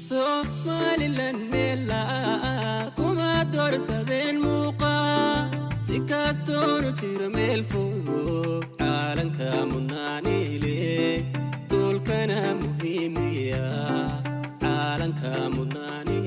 Somaliland mela kuma dorsadeen muuqa si kastoo jira meel fog caalanka mudnaanile dulkana muhiimiya caalanka mudnaanile